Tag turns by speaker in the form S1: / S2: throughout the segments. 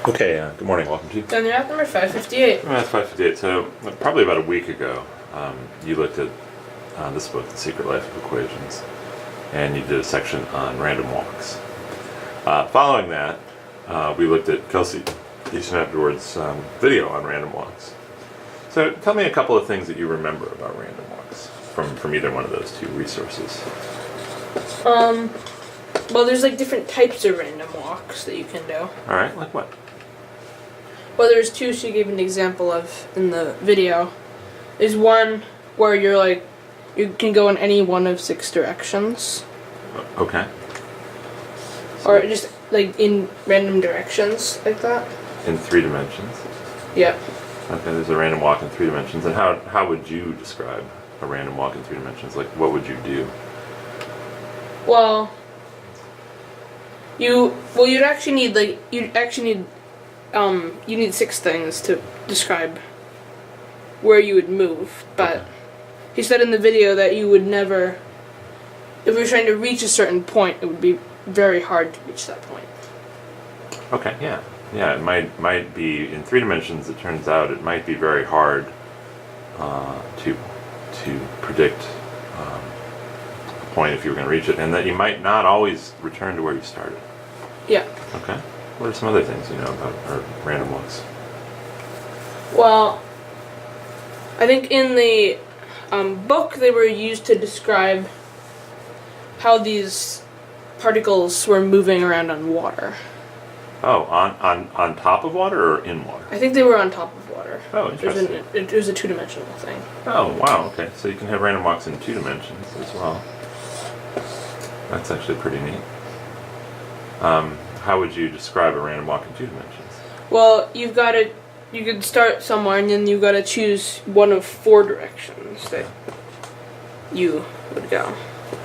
S1: Okay, good morning. Welcome to
S2: FamilyMath number 558.
S1: FamilyMath558. So, probably about a week ago, you looked at this book, The Secret Life of Equations, and you did a section on random walks. Following that, we looked at Kelsey Easton Edwards' video on random walks. So, tell me a couple of things that you remember about random walks from either one of those two resources.
S2: Well, there's like different types of random walks that you can do.
S1: All right, like what?
S2: Well, there's two she gave an example of in the video. There's one where you can go in any one of 6 directions.
S1: Okay.
S2: Or just like in random directions like that.
S1: In 3 dimensions?
S2: Yep.
S1: Okay, there's a random walk in 3 dimensions. And how would you describe a random walk in 3 dimensions? Like, what would you do?
S2: Well, you'd actually need 6 things to describe where you would move, but he said in the video that you would never, if you're trying to reach a certain point, it would be very hard to reach that point.
S1: Okay, yeah. Yeah, it might be, in 3 dimensions, it turns out it might be very hard to predict a point if you were going to reach it, and that you might not always return to where you started.
S2: Yeah.
S1: Okay. What are some other things you know about our random walks?
S2: Well, I think in the book they were used to describe how these particles were moving around on water.
S1: Oh, on top of water or in water?
S2: I think they were on top of water.
S1: Oh, interesting.
S2: It was a 2-dimensional thing.
S1: Oh, wow, okay. So you can have random walks in 2 dimensions as well. That's actually pretty neat. How would you describe a random walk in 2 dimensions?
S2: Well, you could start somewhere and then you've got to choose one of 4 directions that you would go.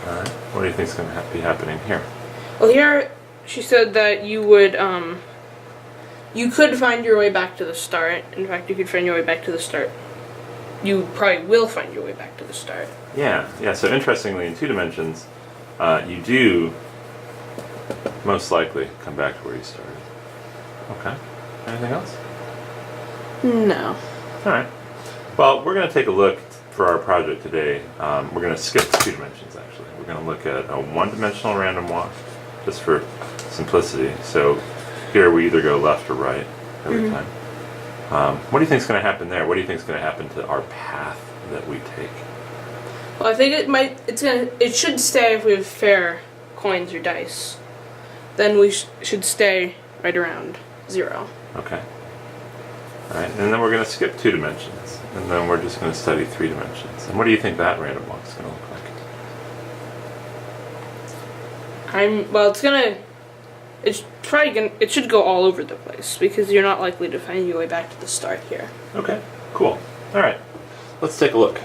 S1: Alright. What do you think is going to be happening here?
S2: Well, here she said that you would, you could find your way back to the start. In fact, you could find your way back to the start. You probably will find your way back to the start.
S1: Yeah. So interestingly, in 2 dimensions, you do most likely come back to where you started. Okay. Anything else?
S2: No.
S1: Alright. Well, we're going to take a look for our project today. We're going to skip 2 dimensions, actually. We're going to look at a 1-dimensional random walk, just for simplicity. So here we either go left or right every time. What do you think is going to happen there? What do you think is going to happen to our path that we take?
S2: Well, I think it should stay if we have fair coins or dice. Then we should stay right around 0.
S1: Okay. Alright, and then we're going to skip 2 dimensions, and then we're just going to study 3 dimensions. And what do you think that random walk is going to look like?
S2: It should go all over the place, because you're not likely to find your way back to the start here.
S1: Okay, cool. Alright, let's take a look.